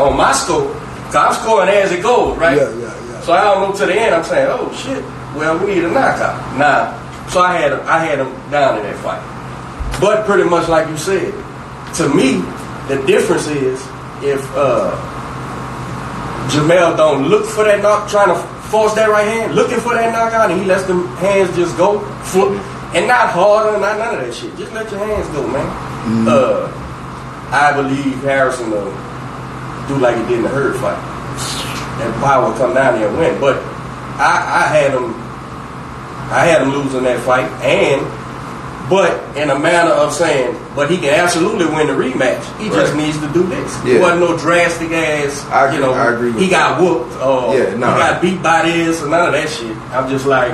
on my scope, cause I'm scoring as it goes, right? Yeah. So I don't know to the end. I'm saying, oh shit. Well, we need a knockout. Nah. So I had him down in that fight. But pretty much like you said, to me, the difference is if Jamel don't look for that knock, trying to force that right hand, looking for that knockout, and he lets them hands just go, and not harder, not none of that shit. Just let your hands go, man. I believe Harrison will do like he did in the Hurd fight. And power will come down there and win. But I had him losing that fight, but in a manner of saying, but he can absolutely win the rematch. He just needs to do this. It wasn't no drastic ass, I agree with he got whooped or he got beat by this or none of that shit. I'm just like,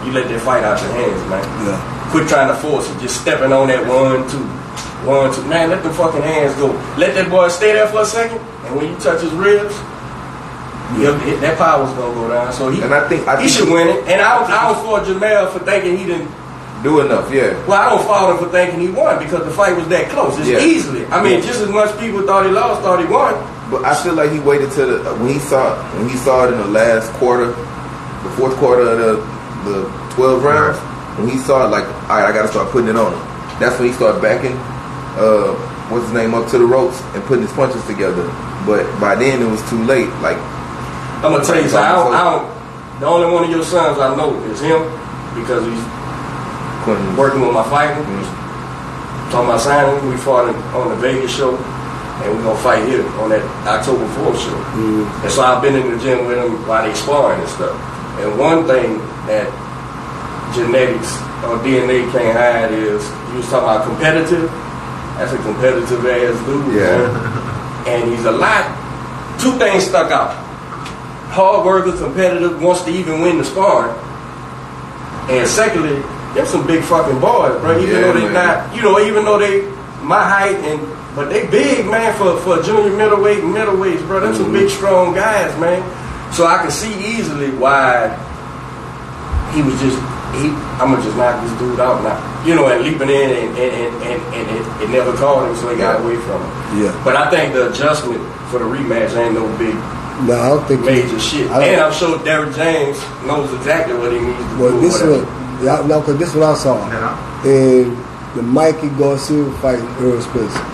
you let that fight out your hands, man. Yeah. Quit trying to force it. Just stepping on that 1, 2. Man, let the fucking hands go. Let that boy stay there for a second, and when you touch his ribs, that power's gonna go down. So I think he should win it. And I don't fault Jamel for thinking he didn't do enough. Yeah. Well, I don't fault him for thinking he won because the fight was that close. Just easily. I mean, just as much people thought he lost, thought he won. But I feel like he waited till when he saw it in the last quarter, the fourth quarter of the 12 rounds. When he saw it, like, all right, I got to start putting it on him. That's when he started backing, what's his name, up to the ropes and putting his punches together. But by then it was too late. Like, I'm gonna tell you something. The only one of your sons I know is him because he's working with my fighting. Talking about signing, we fought on the Vegas show, and we're gonna fight here on that October 4th show. And so I've been in the gym with him while they sparring and stuff. And one thing that genetics or DNA can't hide is, you was talking about competitive. That's a competitive ass dude. Yeah. Man. And he's a lot. Two things stuck out. Hard worker, competitive, wants to even win the sparring. And secondly, they're some big fucking boys, bro. Even though they not, even though they my height but they big, man, for junior middleweight and middleweights, bro. They're some big, strong guys, man. So I can see easily why he was I'm gonna just knock this dude out now, and leaping in and it never caught him, so he got away from him. Yeah. But I think the adjustment for the rematch ain't no big. No, I don't think major shit. And I'm sure Derrick James knows exactly what he needs to do. This because this is what I saw in the Mikey Garcia fight Earl Spencer.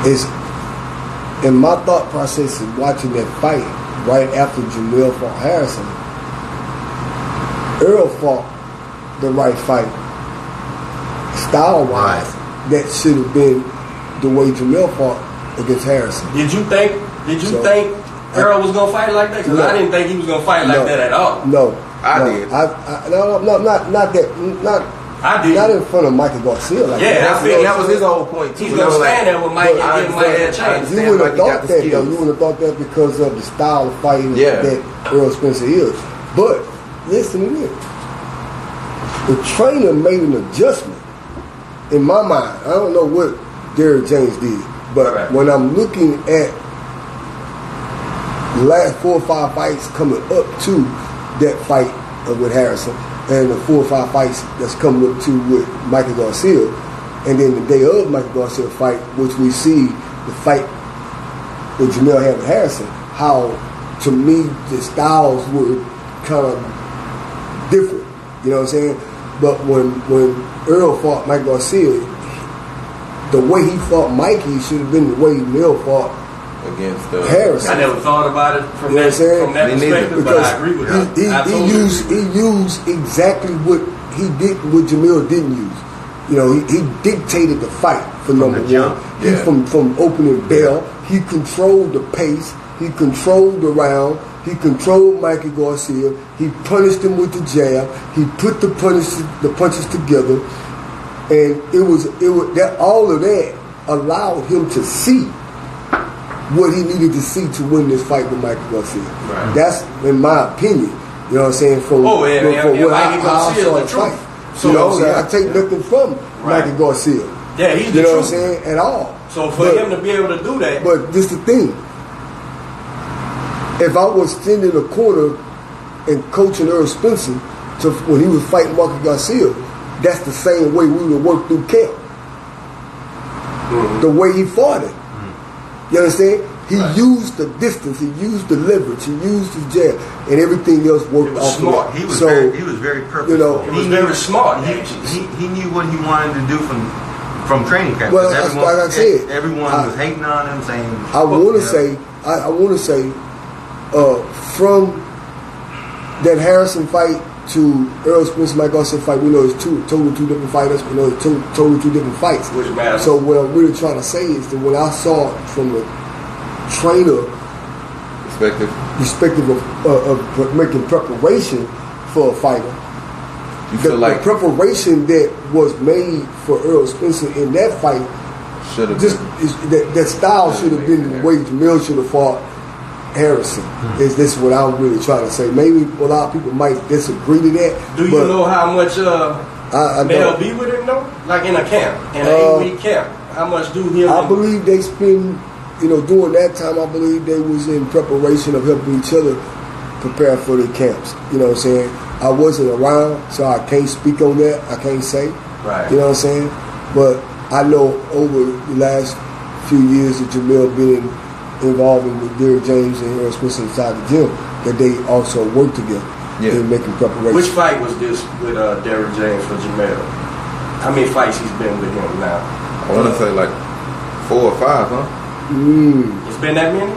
It's in my thought process of watching that fight right after Jamel fought Harrison. Earl fought the right fight, style-wise. That should have been the way Jamel fought against Harrison. Did you think Earl was gonna fight like that? Because I didn't think he was gonna fight like that at all. No, I did. Not that. I did. Not in front of Michael Garcia. Like I think that was his whole point too. He's gonna stand there with Mike and give Mike that chance. You would have thought that though. You would have thought that because of the style of fighting that Earl Spencer is. But listen to this. The trainer made an adjustment in my mind. I don't know what Derrick James did, but when I'm looking at the last 4 or 5 fights coming up to that fight with Harrison, and the 4 or 5 fights that's coming up to with Michael Garcia, and then the day of Michael Garcia fight, which we see the fight with Jamel had with Harrison, how to me the styles were kind of different. You know what I'm saying? But when Earl fought Mike Garcia, the way he fought Mikey should have been the way Mel fought against Harrison. I never thought about it from that perspective, but I agree with him. He used exactly what he did, what Jamel didn't use. He dictated the fight for number one. He from opening bell, he controlled the pace, he controlled the round. He controlled Mikey Garcia. He punished him with the jab. He put the punches together, and it was that all of that allowed him to see what he needed to see to win this fight with Mikey Garcia. Right. That's in my opinion. You know what I'm saying? From what I saw the fight. So I take nothing from Mikey Garcia. Yeah, he's you know what I'm saying at all. So for him to be able to do that, but this the thing. If I was standing in the corner and coaching Earl Spencer when he was fighting Marcus Garcia, that's the same way we would work through camp. The way he fought it. You understand? He used the distance, he used the leverage, he used the jab, and everything else worked off. Smart. He was very purposeful. You know, he was very smart. He knew what he wanted to do from training camp. Well, like I said, everyone was hating on him, saying. I want to say, from that Harrison fight to Errol Spence, Mike Austin fight, we know it's two different fighters. We know it's two different fights. Which matters. So what I'm really trying to say is that when I saw it from the trainer perspective of making preparation for a fighter, the preparation that was made for Errol Spencer in that fight should have that style should have been the way Jamil should have fought Harrison. Is this what I'm really trying to say? Maybe a lot of people might disagree to that. Do you know how much Mel be with him though? Like in a camp, in an 8-week camp, how much do him? I believe they spend. During that time, I believe they was in preparation of helping each other prepare for the camps. You know what I'm saying? I wasn't around, so I can't speak on that. I can't say. Right. You know what I'm saying? But I know over the last few years that Jamil been involved with Derrick James and Errol Spence inside the gym, that they also work together in making preparation. Which fight was this with Derrick James for Jamil? How many fights he's been with him now? I want to say like 4 or 5, huh? It's been that many?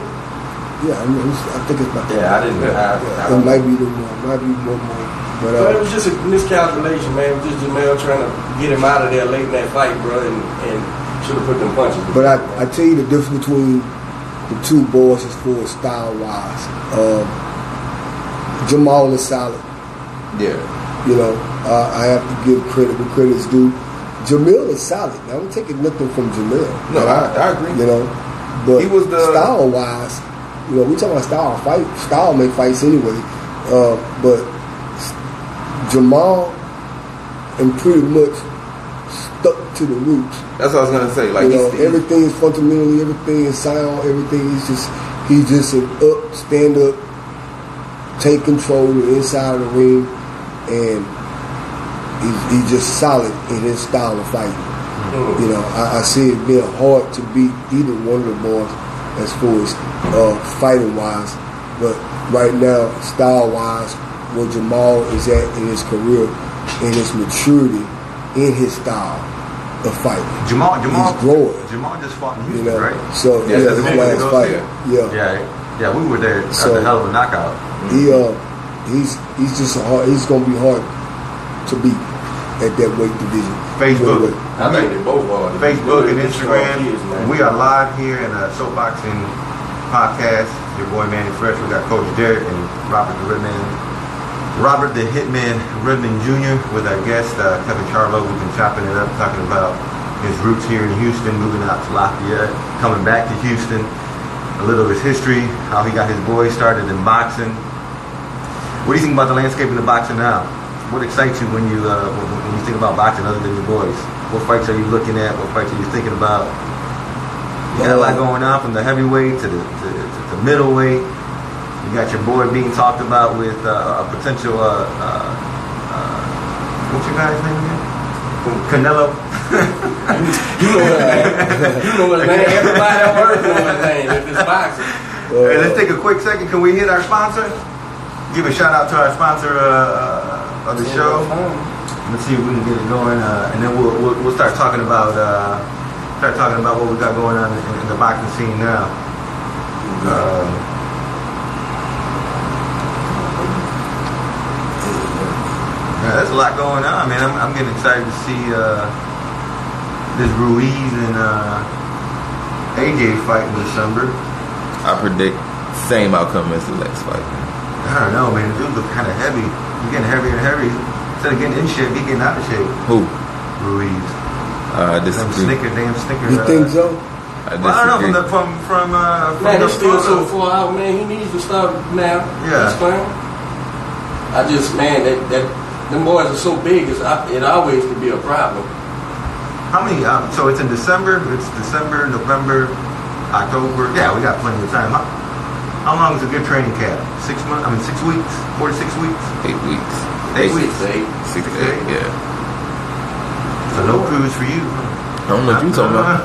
Yeah, I think it's about that. Yeah, I didn't know. It might be one more. But it was just a miscalculation, man. It was just Jamel trying to get him out of there late in that fight, bro, and should have put them punches. But I tell you the difference between the two boys as far as style-wise. Jamal is solid. Yeah. I have to give credit where credit's due. Jamil is solid. Now, I'm taking nothing from Jamil. No, I agree. But he was style-wise, we talking about style make fights anyway. But Jamal and pretty much stuck to the roots. That's what I was gonna say. Like everything is fundamentally, everything is sound, everything is he's just an stand up, take control of the inside of the ring, and he's just solid in his style of fighting. I see it being hard to beat either one of the boys as far as fighting wise, but right now, style wise, where Jamal is at in his career, in his maturity, in his style of fighting. Jamal he's growing. Jamal just fought in Houston, right? So his last fight. Yeah, we were there. That's a hell of a knockout. He's just he's gonna be hard to beat at that weight division. Facebook. I think they both are. Facebook and Instagram. We are live here in a Soapboxing podcast. Your boy Manny Fresh. We got Coach Derek and Robert the Hitman Redmond Jr. with our guest Kevin Charlo. We've been chopping it up, talking about his roots here in Houston, moving out to Lafayette, coming back to Houston, a little of his history, how he got his boys started in boxing. What do you think about the landscape in the boxing now? What excites you when you think about boxing other than your boys? What fights are you looking at? What fights are you thinking about? You got a lot going on from the heavyweight to the middleweight. You got your boy being talked about with a potential what's your guy's name again? Canelo. You know his name. Everybody on earth knows his name. If it's boxing. Hey, let's take a quick second. Can we hit our sponsor? Give a shout out to our sponsor of the show. Let's see if we can get it going, and then we'll start talking about what we got going on in the boxing scene now. Yeah, there's a lot going on, man. I'm getting excited to see this Ruiz and AJ fight in December. I predict same outcome as the next fight. I don't know, man. The dude look kind of heavy. He's getting heavier and heavier. Instead of getting in shape, he's getting out of shape. Who? Ruiz. Damn Snicker. You think so? I don't know from man, he's still so far out, man. He needs to stop now. Yeah. That's fine. I just, man, that them boys are so big. It always could be a problem. How many? So it's in December. It's December, November, October. Yeah, we got plenty of time. How long is a good training camp? 6 months? 6 weeks? 4 to 6 weeks? 8 weeks. 8 weeks. 6 to 8. Yeah. So no cruise for you. I don't know what you talking about.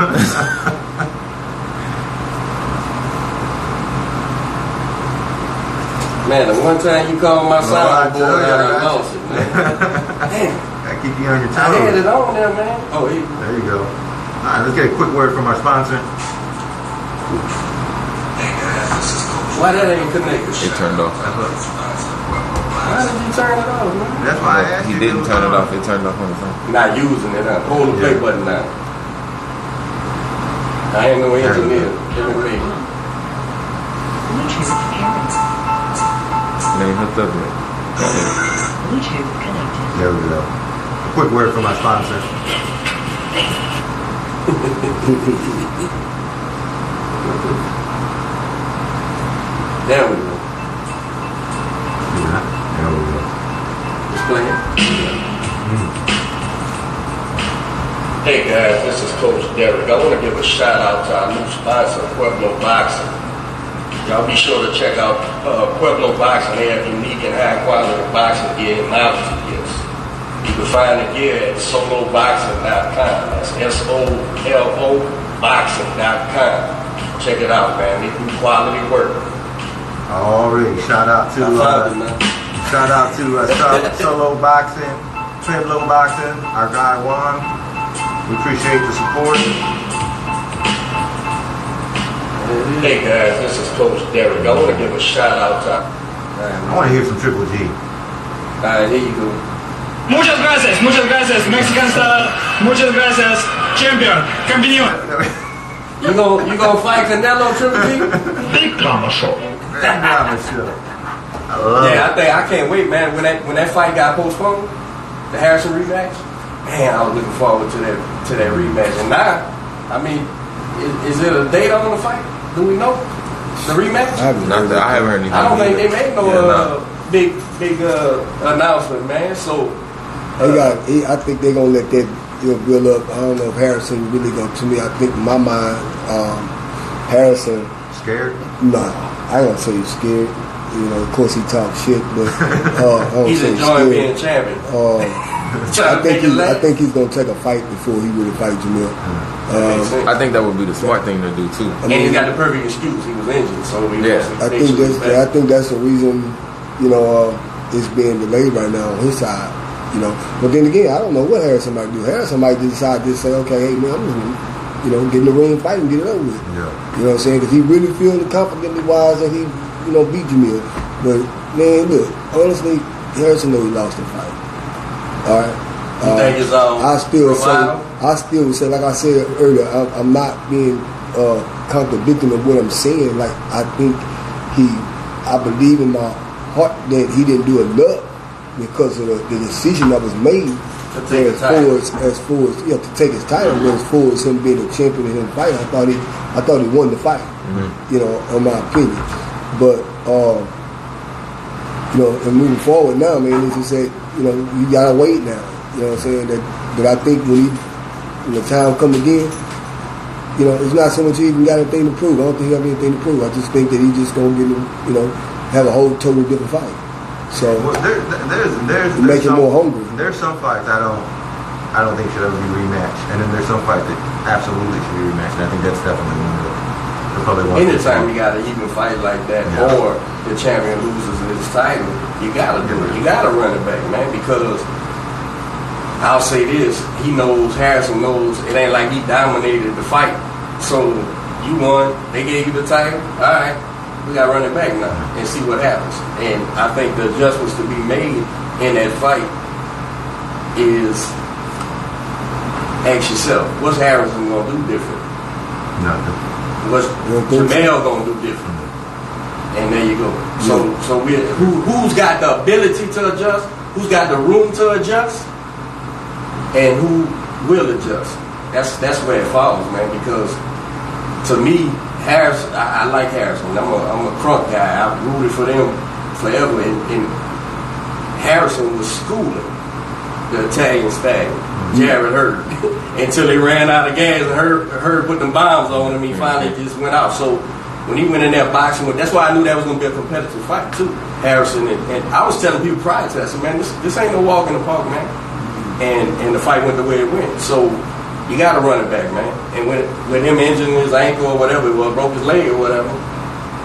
Man, the one time you called my soundboard, I lost it, man. Damn. I keep you on your toes. I had it on there, man. Oh, there you go. All right, let's get a quick word from our sponsor. Why that ain't connected? It turned off. Why did you turn it off, man? That's why I asked He you. didn't turn it off. It turned off on the phone. Not using it. Hold the play button down. I ain't no engineer. Give me. Bluetooth pairing. It ain't hooked up yet. Bluetooth connected. There we go. A quick word from our sponsor. There we go. Yeah, there we go. It's playing. Hey guys, this is Coach Derek. I want to give a shout out to our new sponsor, Pueblo Boxing. Y'all be sure to check out Pueblo Boxing. They have unique and high quality boxing gear and novelty gifts. You can find the gear at soloboxing.com. That's SOLO boxing.com. Check it out, man. They do quality work. Already, shout out to Solo Boxing, Pueblo Boxing, our guy Juan. We appreciate the support. Hey guys, this is Coach Derek. I want to give a shout out to. I want to hear some Triple G. Alright, here you go. Muchas gracias, Mexican style. Muchas gracias, champion, campeón. You gonna fight Canelo Triple G? Big Mama Show. That drama show. I love it. I can't wait, man. When that fight got postponed, the Harrison rematch, man, I was looking forward to that rematch. And now, I mean, is it a date on the fight? Do we know the rematch? I haven't heard anything. I don't think they made no big announcement, man. So I think they're gonna let that build up. I don't know if Harrison really gonna. To me, I think in my mind, Harrison. Scared? No, I don't say he's scared. You know, of course he talks shit, but I don't he's say enjoying scared. being champion. I think he's gonna take a fight before he really fight Jamil. I think that would be the smart thing to do too. And he's got the perfect excuse. He was injured, so I think that's the reason. You know, it's being delayed right now on his side. You know, but then again, I don't know what Harrison might do. Harrison might decide to say, okay, hey man, I'm just, get in the ring, fight, and get it over with. Yeah. You know what I'm saying? Because he really feels confidently wise that he, beat Jamil. But man, look, honestly, Harrison know he lost the fight. All right. You think it's I still say, like I said earlier, I'm not being contradicting of what I'm saying. Like I believe in my heart that he didn't do enough because of the decision that was made to take his title. To take his title. But as far as him being a champion in him fight, I thought he won the fight. Mm-hmm. In my opinion. But and moving forward now, man, as you say, you gotta wait now. You know what I'm saying? That I think when the time come again, it's not so much he even got anything to prove. I don't think he have anything to prove. I just think that he just gonna get have a whole totally different fight. So there's make him more hungry. There's some fights I don't think should ever be rematched, and then there's some fights that absolutely should be rematched. And I think that's definitely one of the probably one. Anytime you got to even fight like that, or the champion loses his title, you gotta do it. You gotta run it back, man, because I'll say this: Harrison knows it ain't like he dominated the fight. So you won, they gave you the title. All right, we gotta run it back now and see what happens. And I think the adjustments to be made in that fight is ask yourself, what's Harrison gonna do different? Nothing. What's Jamel gonna do different? And there you go. So who's got the ability to adjust? Who's got the room to adjust? And who will adjust? That's where it falls, man. Because to me, Harrison, I like Harrison. I'm a crunk guy. I've rooted for them forever. And Harrison was schooling the Italian stag, Jared Hurd, until they ran out of gas and Hurd put them bombs on him. He finally just went out. So when he went in there boxing with, that's why I knew that was going to be a competitive fight too. Harrison and I was telling people prior to that, I said, man, this ain't no walk in the park, man. And the fight went the way it went. So you got to run it back, man. And when him injuring his ankle or whatever it was, broke his leg or whatever,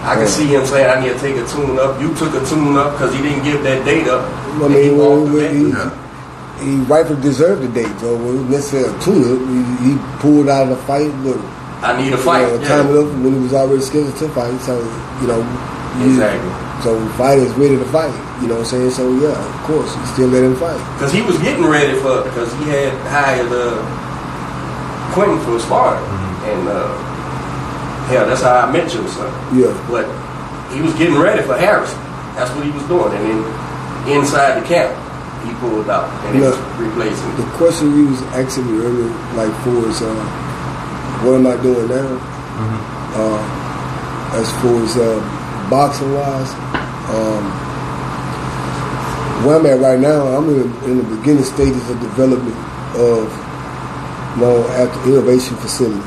I can see him saying, I need to take a tune up. You took a tune up because he didn't give that date up. I mean, he rightfully deserved the date, though. It wasn't necessarily a tune up. He pulled out of the fight, but I need a fight. Time it up when he was already scheduled to fight. So, exactly. So the fighter is ready to fight. You know what I'm saying? So yeah, of course, he still let him fight. Because he was getting ready because he had hired Quentin for sparring. And hell, that's how I met you, son. Yeah. But he was getting ready for Harrison. That's what he was doing. And then inside the camp, he pulled out and he was replacing. The question you was asking me earlier, like for is, what am I doing now? As far as boxing wise, where I'm at right now, I'm in the beginning stages of development of innovation facility,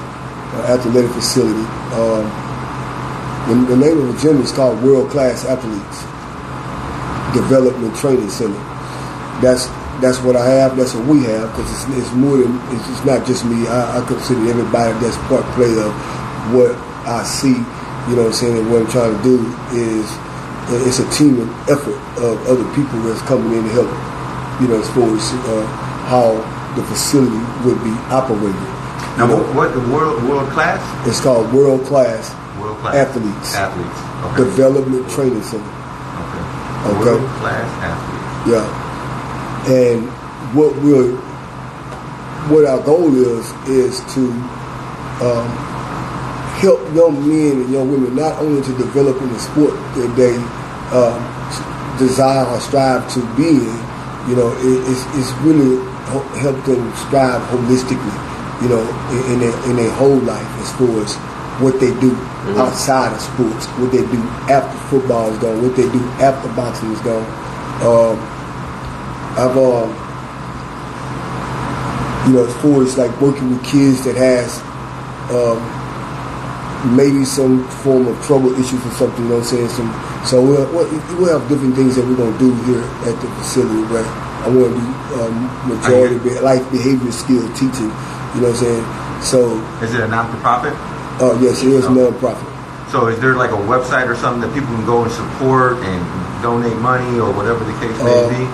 athletic facility. The name of the gym is called World Class Athletes Development Training Center. That's what I have. That's what we have, because it's more than it's not just me. I consider everybody that's part play of what I see. You know what I'm saying? And what I'm trying to do is it's a team effort of other people that's coming in to help. You know, as far as how the facility would be operated. Now, what the world class? It's called World Class Athletes. Okay. Development Training Center. Okay. World Class Athletes. Yeah. And what our goal is to help young men and young women not only to develop in the sport that they desire or strive to be in. You know, it's really help them strive holistically. You know, in their whole life, as far as what they do outside of sports, what they do after football is gone, what they do after boxing is gone. I've as far as like working with kids that has maybe some form of trouble issues or something, you know what I'm saying? So we'll have different things that we're going to do here at the facility, but I want to do majority life behavior skill teaching, you know what I'm saying? So is it a non-for-profit? Yes, it is non-profit. So is there like a website or something that people can go and support and donate money or whatever the case may be?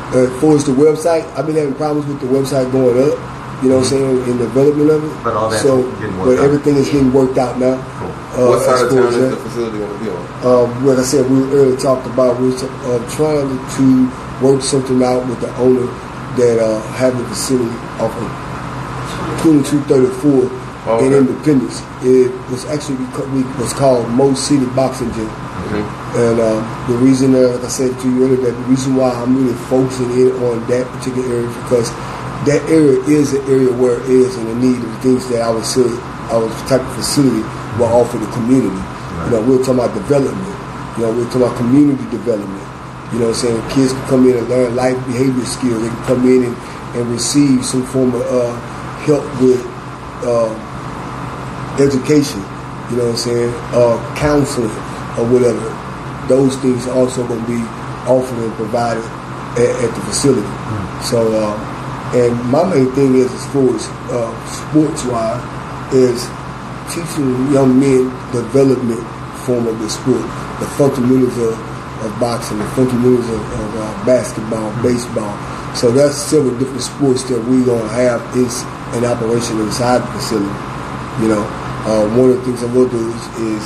As far as the website, I've been having problems with the website going up, you know what I'm saying, in the development of it. But all that's getting worked out. But everything is getting worked out now. Cool. What side of town is the facility going to be on? Like I said, we earlier talked about, we were trying to work something out with the owner that have the facility off of 2234 in Independence. It was actually was called Mo City Boxing Gym. And the reason, like I said to you earlier, that the reason why I'm really focusing in on that particular area is because that area is an area where it is in the need of the things that I was type of facility will offer the community. Right. You know, we're talking about development. You know, we're talking about community development. You know what I'm saying? Kids can come in and learn life behavior skills. They can come in and receive some form of help with education. You know what I'm saying? Counseling or whatever. Those things are also going to be offered and provided at the facility. So, and my main thing is, as far as sports-wise, is teaching young men development form of the sport, the fundamentals of boxing, the fundamentals of basketball, baseball. So that's several different sports that we're going to have is an operation inside the facility. You know, one of the things I will do is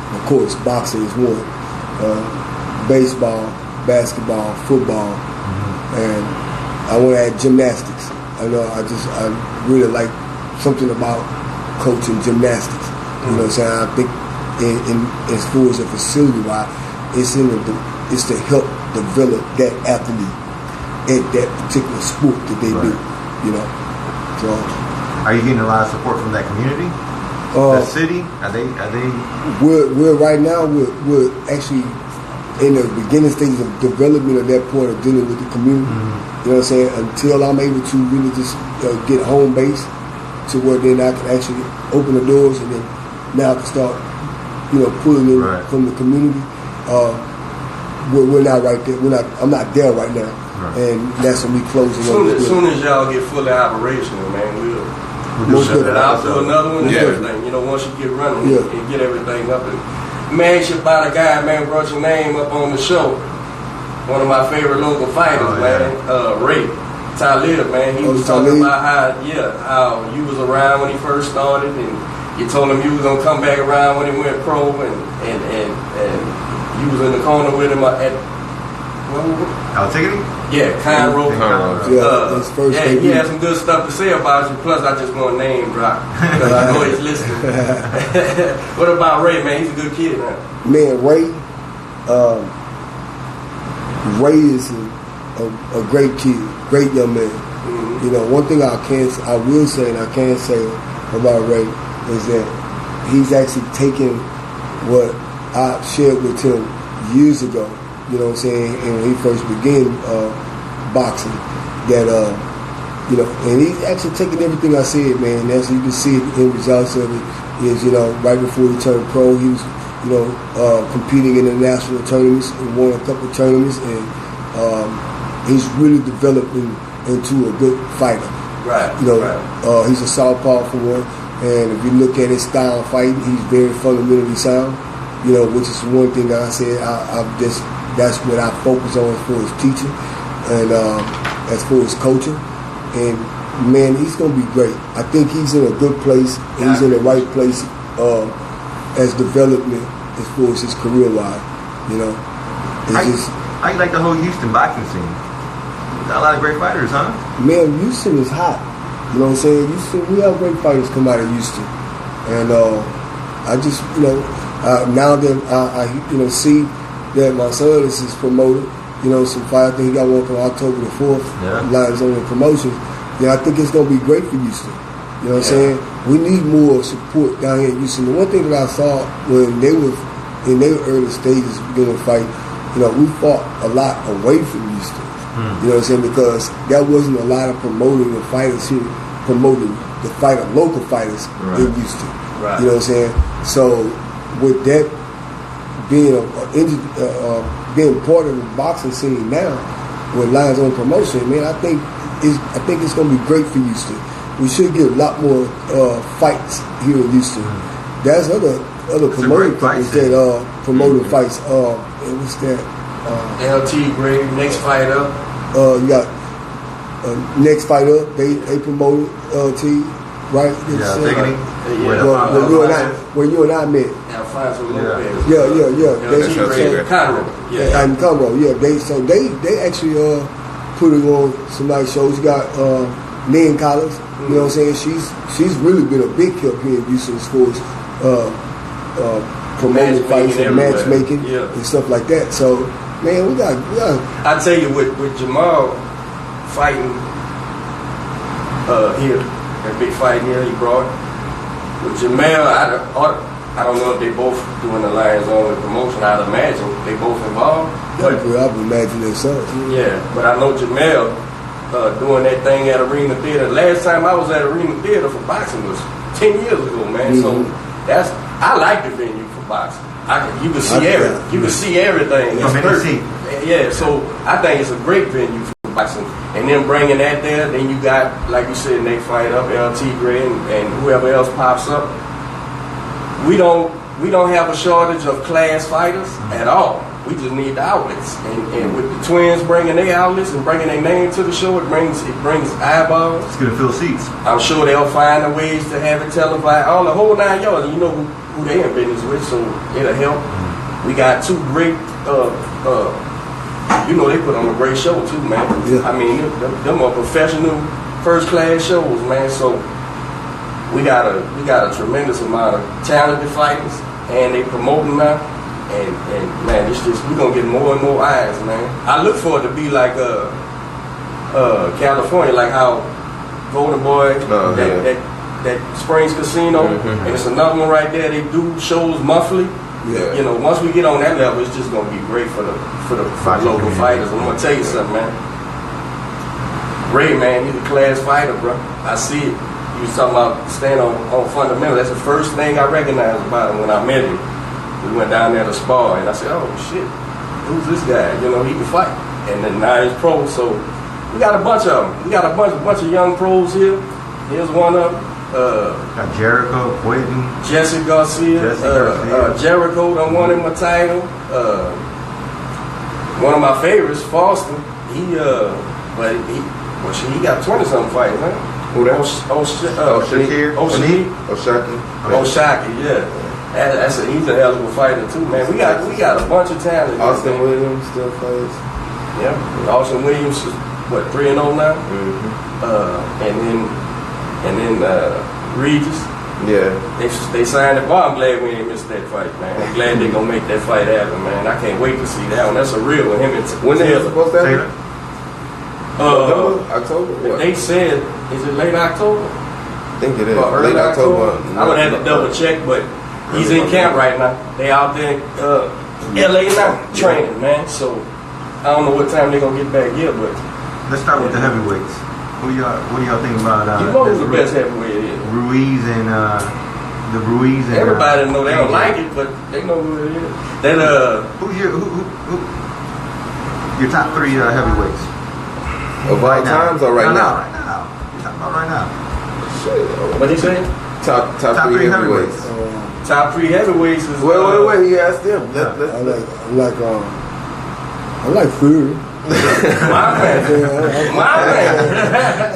of course, boxing is one. Baseball, basketball, football, and I want to add gymnastics. I really like something about coaching gymnastics. You know what I'm saying? I think in as far as a facility wise, it's to help develop that athlete at that particular sport that they do. You know. So are you getting a lot of support from that community? The city? Are they? We're right now. We're actually in the beginning stages of development of that point of dealing with the community. You know what I'm saying? Until I'm able to really just get home base to where then I can actually open the doors and then now I can start, pulling in from the community. We're not right there. I'm not there right now, and that's when we closing. As soon as y'all get fully operational, man, we'll shut it out to another one and everything. You know, once you get running and get everything up and Man, shit about a guy, man, brought your name up on the show. One of my favorite local fighters, man, Ray Talib, man. He was talking about how you was around when he first started, and you told him you was gonna come back around when he went pro, and you was in the corner with him at Antigone? Yeah, Cairo. His first he had some good stuff to say about you. Plus, I just want to name drop because I know he's listening. What about Ray, man? He's a good kid, man. Man, Ray is a great kid, great young man. Mm-hmm. You know, one thing I will say and I can say about Ray is that he's actually taken what I shared with him years ago. You know what I'm saying? And when he first began boxing, that you know, and he's actually taking everything I said, man. As you can see, the results of it is, you know, right before he turned pro, he was, you know, competing in the national tournaments and won a couple of tournaments, and he's really developing into a good fighter. Right. You know, he's a southpaw for one, and if you look at his style of fighting, he's very fundamentally sound. You know, which is one thing that I said that's what I focus on as far as teaching and as far as coaching. And man, he's gonna be great. I think he's in a good place. He's in the right place as development as far as his career wise. You know, how you like the whole Houston boxing scene? Got a lot of great fighters, huh? Man, Houston is hot. You know what I'm saying? Houston, we have great fighters come out of Houston, and I just, you know, now that I you know, see that my son is promoted, you know, some fight. I think he got one from October the 4th, Lions on the promotions. Yeah, I think it's going to be great for Houston. You know what I'm saying? We need more support down here in Houston. The one thing that I saw when they were in their early stages beginning to fight, you know, we fought a lot away from Houston. You know what I'm saying? Because there wasn't a lot of promoting the fighters here, promoting the local fighters in Houston. Right. You know what I'm saying? So with that being being part of the boxing scene now, with Lions on promotion, man, I think it's going to be great for Houston. We should get a lot more fights here in Houston. There's other promoting companies that promoting fights. And what's that? LT Gray, next fight up. You got next fight up. They promoted T, right? When you and I met. Alfonso Lopez. Yeah. Conroe. They actually putting on some nice shows. You got Nan Collins. You know what I'm saying? She's really been a big help here in Houston as far as promoting fights and matchmaking and stuff like that. So, man, we got. I tell you, with Jamal fighting here, that big fight here he brought. With Jamal, I don't know if they both doing the Lions only promotion. I'd imagine they both involved. I would imagine that so. Yeah, but I know Jamal doing that thing at Arena Theater. Last time I was at Arena Theater for boxing was 10 years ago, man. So I like the venue for boxing. You can see everything. You can see everything. It's perfect. Yeah, so I think it's a great venue for boxing. And then bringing that there, then you got, like you said, Nate fight up, LT Gray, and whoever else pops up. We don't have a shortage of class fighters at all. We just need the outlets, and with the twins bringing their outlets and bringing their name to the show, it brings eyeballs. It's gonna fill seats. I'm sure they'll find the ways to have it televised, all the whole 9 yards. You know who they in business with, so it'll help. We got two great, you know, they put on a great show too, man. Yeah. I mean, them are professional, first class shows, man. So we got a tremendous amount of talented fighters, and they promoting now. And man, it's just, we're gonna get more and more eyes, man. I look for it to be like California, like how Golden Boy, that Springs Casino, and it's another one right there. They do shows monthly. Yeah. You know, once we get on that level, it's just gonna be great for the local fighters. I'm gonna tell you something, man. Ray, man, he's a class fighter, bro. I see it. He was talking about staying on fundamental. That's the first thing I recognized about him when I met him. We went down there to spar, and I said, "Oh shit, who's this guy? You know, he can fight." And then now he's pro. So we got a bunch of them. We got a bunch of young pros here. Here's one of them. Got Jericho, Quentin, Jesse Garcia. Jericho done won him a title. One of my favorites, Foster. He got 20-something fights, man. Who that? Oshaki, yeah. He's a hell of a fighter too, man. We got a bunch of talent. Austin Williams still fights. Yeah, Austin Williams is what 3-0 now. And then Regis. Yeah, they signed it. Well, I'm glad we ain't missed that fight, man. I'm glad they're gonna make that fight happen, man. I can't wait to see that one. That's a real one. Him and when the hell supposed to happen? October. What? They said, is it late October? I think it is. Early Late October. I would have to double check, but he's in camp right now. They out there LA now training, man. So I don't know what time they're gonna get back here, but let's start with the heavyweights. What do y'all think about you know who the best heavyweight is? Ruiz and the Ruiz and everybody know they don't like it, but they know who it is. That who your top 3 heavyweights? Of all times or right now? Right now. You're talking about right now. What you say? Top 3 heavyweights. Top 3 heavyweights is wait. He asked them. I like Fury. My man.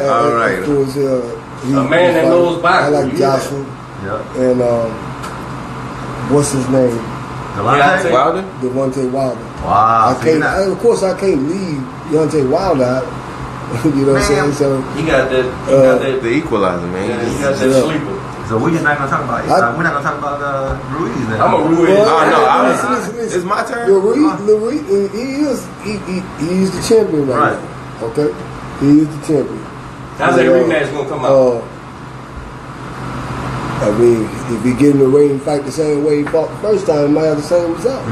All right. Of course, a man that knows boxing. I like Joshua. Yeah. And what's his name? Wilder. Devontae Wilder. Wow. Of course, I can't leave Deontay Wilder out. You know what I'm saying? So he got that. The equalizer, man. Yeah, he got that sleeper. So we're just not gonna talk about. We're not gonna talk about Ruiz. Then. I'm a Ruiz. Listen. It's my turn. Ruiz, he's the champion right now. Okay, he is the champion. How's that rematch gonna come out? I mean, if he get in the ring and fight the same way he fought the first time, he might have the same result.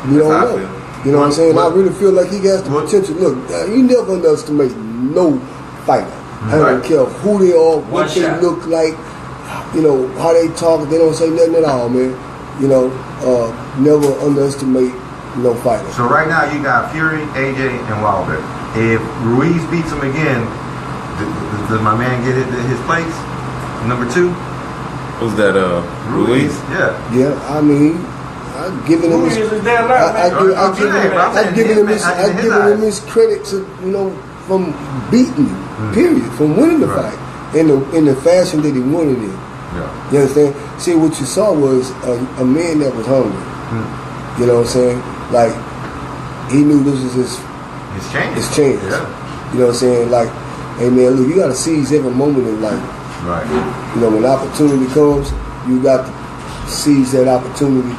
You don't know. You know what I'm saying? I really feel like he has the potential. Look, you never underestimate no fighter. I don't care who they are, what they look like, you know, how they talk. They don't say nothing at all, man. You know, never underestimate no fighter. So right now you got Fury, AJ, and Wilder. If Ruiz beats him again, does my man get his place? Number 2? Who's that? Ruiz? Yeah. I mean, I'm giving him his. I'm giving him his credit to, you know, from beating him. Period. From winning the fight in the fashion that he won it in. Yeah. You understand? See, what you saw was a man that was hungry. You know what I'm saying? Like, he knew this was his chance. Yeah. You know what I'm saying? Like, hey man, look, you gotta seize every moment in life. Right. You know, when opportunity comes, you got to seize that opportunity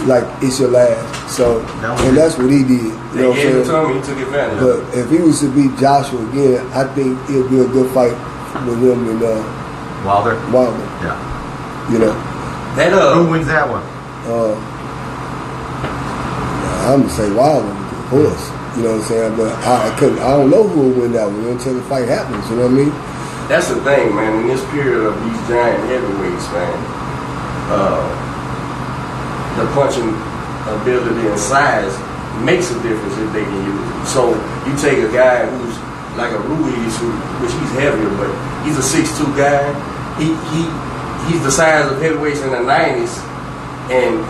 like it's your last. So, and that's what he did. You know what I'm saying? He took advantage. But if he was to beat Joshua again, I think it'll be a good fight with him and Wilder. Yeah. You know. Who wins that one? I'm gonna say Wilder, of course. You know what I'm saying? But I don't know who will win that one until the fight happens. You know what I mean? That's the thing, man. In this period of these giant heavyweights, man, the punching ability and size makes a difference if they can use it. So you take a guy who's like a Ruiz, which he's heavier, but he's a 6'2" guy. He's the size of heavyweights in the 90s, and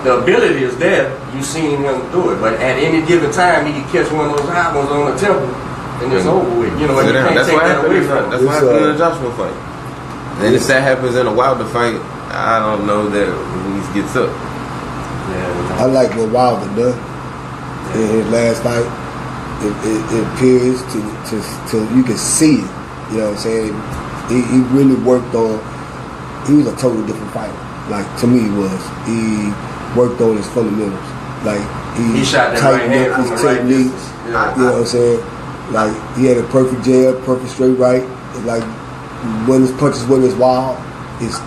the ability is there. You've seen him do it, but at any given time, he can catch one of those high ones on the temple, and it's over with. You know, and you can't take that away from him. That's what happened in the Joshua fight. And if that happens in a Wilder fight, I don't know that Ruiz gets up. I like what Wilder done in his last fight. It appears to you can see it. You know what I'm saying? He really worked on. He was a totally different fighter. Like, to me, he was. He worked on his fundamentals. Like, he shot that right hand from the right distance. You know what I'm saying? Like, he had a perfect jab, perfect straight right. Like, when his punches went his wild, his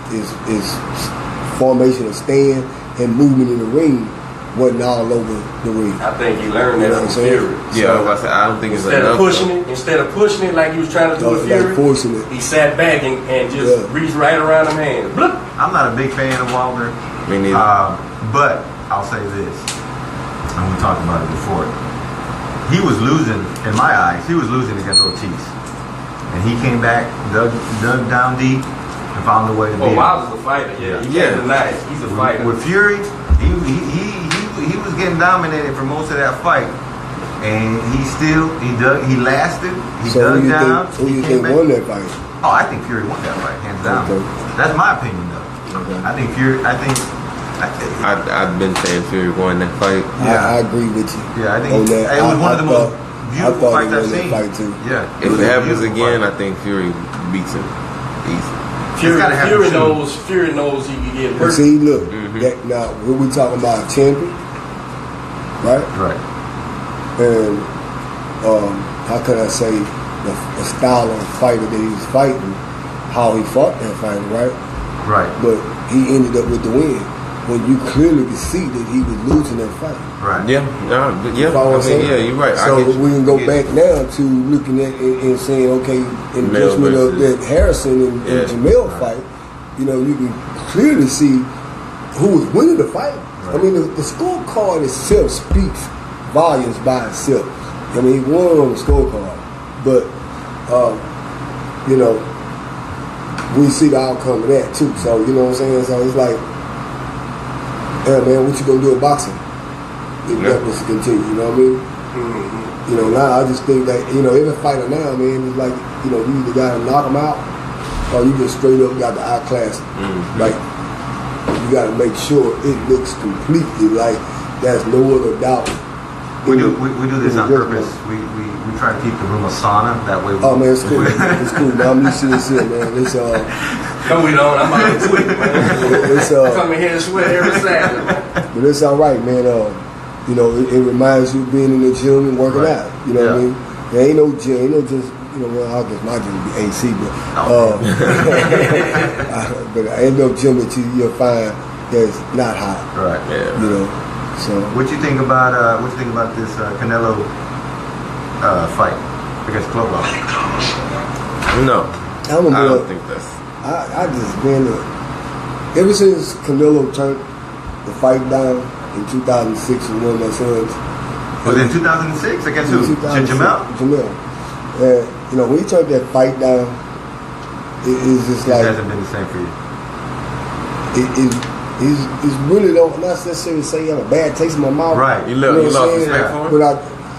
formation of stand and movement in the ring wasn't all over the ring. I think he learned that from Fury. Yeah, I don't think it's enough. Instead of pushing it like he was trying to do with Fury, like forcing it. He sat back and just reached right around them hands. Bloop. I'm not a big fan of Wilder. Me neither. But I'll say this, and we talked about it before. He was losing, in my eyes, against Ortiz. And he came back, dug down deep, and found a way to beat him. Wilder's a fighter. Yeah, you can't deny it. He's a fighter. With Fury, he was getting dominated for most of that fight, and he lasted. He dug down. Who you think won that fight? Oh, I think Fury won that fight, hands down. Okay. That's my opinion, though. Okay. I think Fury. I've been saying Fury won that fight. Yeah, I agree with you. Yeah, I think it was one of the most beautiful fights I've seen. Fight too. Yeah. If it happens again, I think Fury beats him easy. Fury knows he can get hurt. See, look, now we talking about a champion, right? Right. And how can I say the style of fighter that he was fighting, how he fought that fight, right? Right. But he ended up with the win when you clearly could see that he was losing that fight. Right. Yeah. You know you're right. So we can go back now to looking at and saying, okay, in judgment of that Harrison and Jamel fight, you know, you can clearly see who was winning the fight. Right. I mean, the scorecard itself speaks volumes by itself. I mean, he won on the scorecard, but you know, we see the outcome of that too. So you know what I'm saying. So it's like, yeah, man, what you gonna do in boxing if that was to continue? You know what I mean? Mm-hmm. You know, now I just think that every fighter now, man, is like, you either gotta knock them out or you just straight up got the outclass. Mm-hmm. Like, you gotta make sure it looks completely like there's no other doubt. We do this on purpose. We try to keep the room a sauna. That way. Oh man, it's cool. It's cool. Man, I'm used to this shit, man. It's No, we don't. I'm out of tweet, man. It's coming here and sweat every Saturday. But it's all right, man. You know, it reminds you of being in the gym and working out. You know what I mean? There ain't no gym. Ain't no just. Well, I guess my gym would be AC, but I ain't no gym that you'll find that's not hot. Right. Yeah. You know. So what you think about this Canelo fight against Klobuchar? No, I don't think that's. I just been ever since Canelo turned the fight down in 2006 with one of my sons. Was it in 2006 against who? Jamel. Jamel. When he turned that fight down, it's just like it hasn't been the same for you. He's really not necessarily say he have a bad taste in my mouth. Right. You lost respect for him? But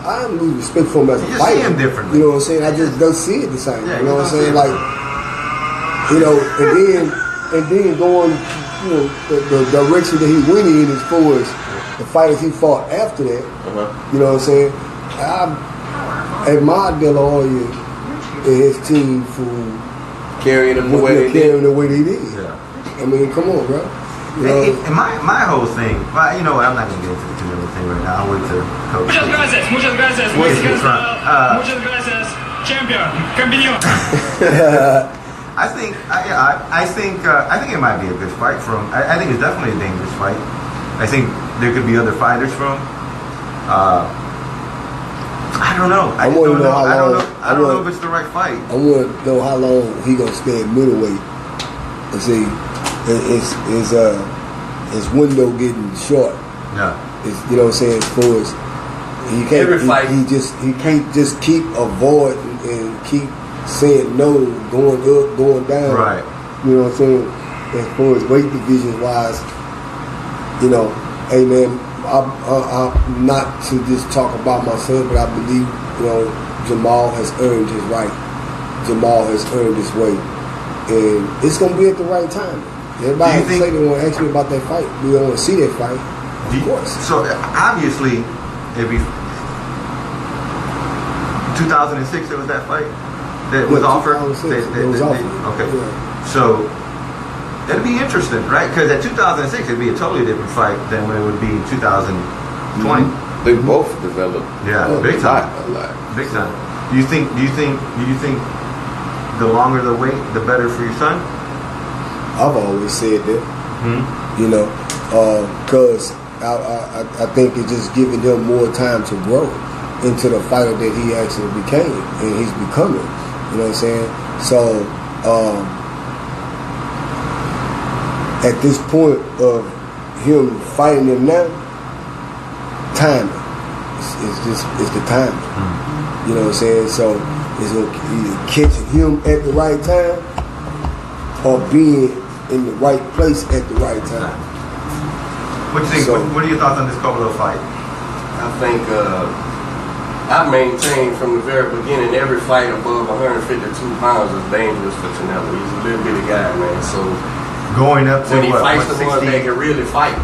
I don't lose respect for him as a fighter. You see him differently. You know what I'm saying? I just don't see it the same. Yeah, you know what I'm saying? Like, and then going, the direction that he went in as far as the fighters he fought after that. You know what I'm saying? I admired De La Hoya and his team for carrying the way they did. Yeah. I mean, come on, bro. And my whole thing, I'm not going to get into the Canelo thing right now. I'll wait to coach. Muchas gracias, Mexican style. Muchas gracias, champion, campeón. I think it might be a good fight from. I think it's definitely a dangerous fight. I think there could be other fighters from. I don't know. I don't know if it's the right fight. I want to know how long he gonna stay at middleweight. And see, his window getting short. Yeah. It's, you know what I'm saying? As far as he can't just keep avoiding and keep saying no, going up, going down. Right. You know what I'm saying? As far as weight division wise, hey man, I'm not to just talk about my son, but I believe, Jamal has earned his right. Jamal has earned his way. And it's going to be at the right time. Everybody say they want to ask me about that fight. We don't want to see that fight. Of course. So, obviously, it'd be 2006 there was that fight that was offered? It was offered. Okay. Yeah. So, it'd be interesting, right? Because at 2006, it'd be a totally different fight than when it would be 2020. They both developed. Yeah, big time. A lot. Big time. Do you think the longer the wait, the better for your son? I've always said that. Because I think it's just giving him more time to grow into the fighter that he actually became and he's becoming. You know what I'm saying? So, at this point of him fighting him now, timing. It's the timing. You know what I'm saying? So it's either catching him at the right time or being in the right place at the right time. What do you think? So- what are your thoughts on this Kovalev fight? I think I maintained from the very beginning every fight above 152 pounds is dangerous for Canelo. He's a little bitty guy, man. So Going up to when he what? fights the ones 160? that can really fight,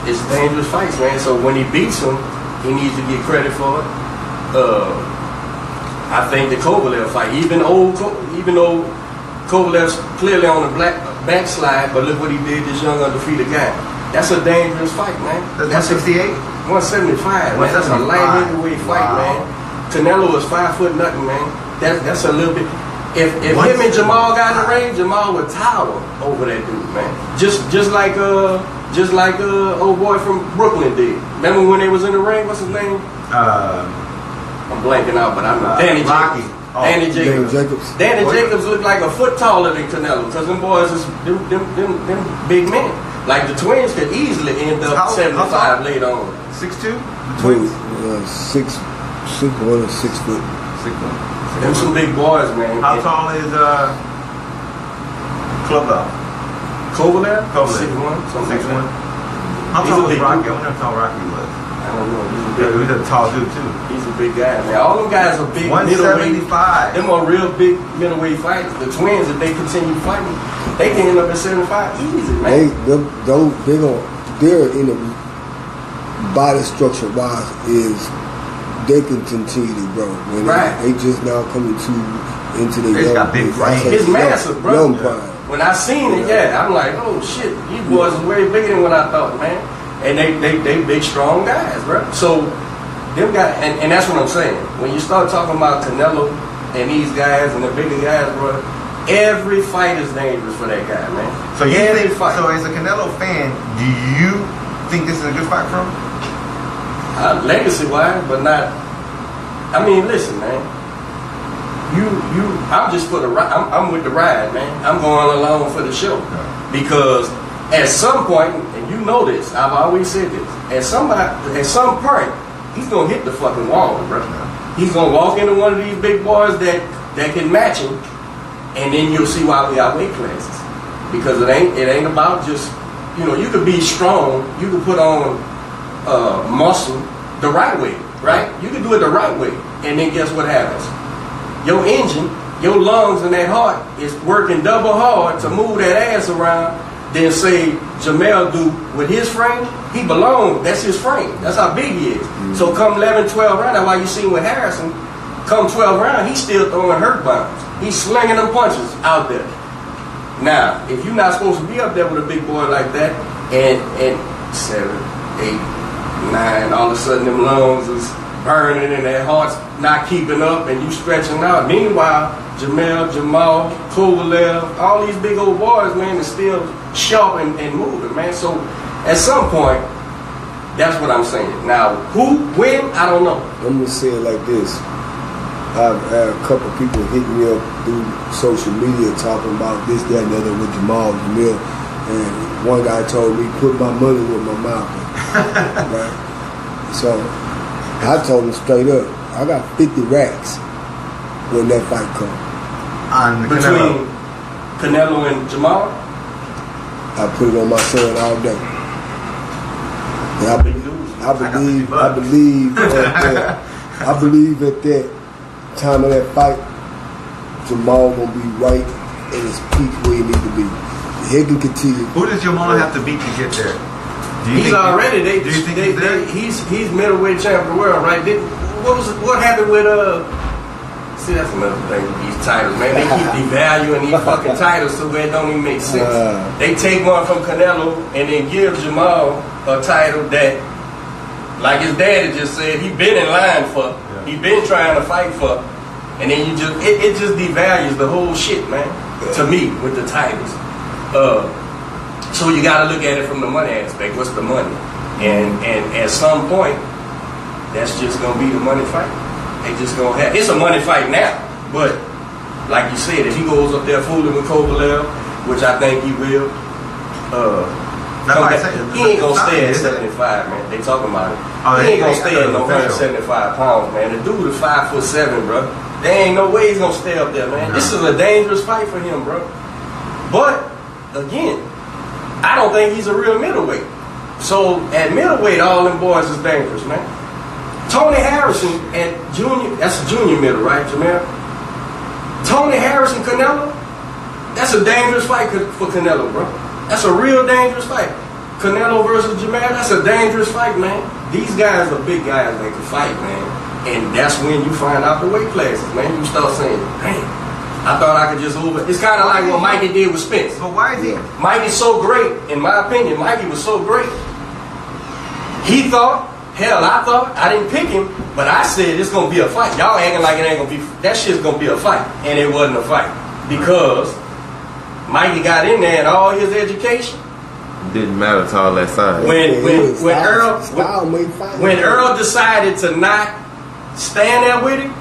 it's dangerous fights, man. So when he beats him, he needs to get credit for it. I think the Kovalev fight, even though Kovalev's clearly on the backslide, but look what he did, this young undefeated guy. That's a dangerous fight, man. That's 168? 175, man. That's a light heavyweight fight, man. Canelo is 5 foot nothing, man. That's a little bit. If him and Jamal got in the ring, Jamal would tower over that dude, man. Just like old boy from Brooklyn did. Remember when they was in the ring? What's his name? I'm blanking out, but I know Danny Rocky. Jacobs. Oh, Danny Jacobs. Danny Jacobs looked like a foot taller than Canelo, because them boys is them big men. Like the twins could easily end up 75 later on. 6'2"? The Twins, twins? 6'1" or 6 foot. 6'1". Them some big boys, man. How tall is Kovalev? Kovalev? Kovalev. 6'1", something 6'1". like that. How He's tall a was big Rocky? dude. I wonder how tall Rocky was. I don't know. He's a tall dude too. He's a big guy, man. All them guys are big middleweight. 175. Them are real big middleweight fighters. The twins, if they continue fighting, they can end up at 75 easy, man. They're in a body structure wise is they can continue to grow. When Right. they just now coming into the They young got big frames. It's massive, bro. Young prime. When I seen it, yeah, I'm like, oh shit, these boys are way bigger than what I thought, man. And they big, strong guys, bro. So them guys, and that's what I'm saying. When you start talking about Canelo and these guys and the bigger guys, bro, every fight is dangerous for that guy, man. So you every think, fight. so as a Canelo fan, do you think this is a good fight for him? Legacy wise, but not. I mean, listen, man. I'm just for the ride. I'm with the ride, man. I'm going along for the show because at some point, and you know this, I've always said this. At some point, he's gonna hit the fucking wall, bro. He's gonna walk into one of these big boys that can match him, and then you'll see why we got weight classes. Because it ain't about just, you could be strong, you could put on muscle the right way, right? You can do it the right way, and then guess what happens? Your engine, your lungs, and that heart is working double hard to move that ass around. Then say Jamel do with his frame, he belongs. That's his frame. That's how big he is. Mm-hmm. So come 11, 12 round, that's why you see with Harrison, come 12 round, he's still throwing hurt bombs. He's slinging them punches out there. Now, if you're not supposed to be up there with a big boy like that, and 7, 8, 9, all of a sudden them lungs is burning and that heart's not keeping up and you stretching out. Meanwhile, Jamal, Kovalev, all these big old boys, man, is still sharp and moving, man. So at some point, that's what I'm saying. Now, who, when, I don't know. I'm gonna say it like this. I've had a couple of people hit me up through social media talking about this, that, and the other with Jamal Jamil. And one guy told me, put my money where my mouth is. Right? So I told him straight up, I got 50 racks when that fight comes. Between Canelo and Jamal? I put it on my son all day. And I believe at that time of that fight, Jamal gonna be right in his peak where he need to be. He can continue. Who does Jamal have to beat to get there? He's already. He's middleweight champion of the world, right? What happened with See, that's another thing with these titles, man. They keep devaluing these fucking titles so it don't even make sense. They take one from Canelo and then give Jamal a title that, like his daddy just said, he been in line for, he been trying to fight for, and then you just, it just devalues the whole shit, man, to me, with the titles. So you gotta look at it from the money aspect. What's the money? And at some point, that's just gonna be the money fight. They just gonna have, it's a money fight now, but like you said, if he goes up there fooling with Kovalev, which I think he will, he ain't gonna stay at 75, man. They talking about it. He ain't gonna stay at no 175 pounds, man. The dude is 5'7", bro. There ain't no way he's gonna stay up there, man. This is a dangerous fight for him, bro. But again, I don't think he's a real middleweight. So at middleweight, all them boys is dangerous, man. Tony Harrison at junior, that's a junior middle, right, Jamel? Tony Harrison, Canelo, that's a dangerous fight for Canelo, bro. That's a real dangerous fight. Canelo versus Jamel, that's a dangerous fight, man. These guys are big guys that can fight, man. And that's when you find out the weight classes, man. You start saying, damn, I thought I could just over. It's kind of like what Mikey did with Spence. But why is he? Mikey's so great, in my opinion. Mikey was so great. He thought, hell, I thought, I didn't pick him, but I said it's going to be a fight. Y'all acting like it ain't going to be, that shit's going to be a fight. And it wasn't a fight. Because Mikey got in there and all his education. Didn't matter to all that size. When Earl decided to not stand there with him,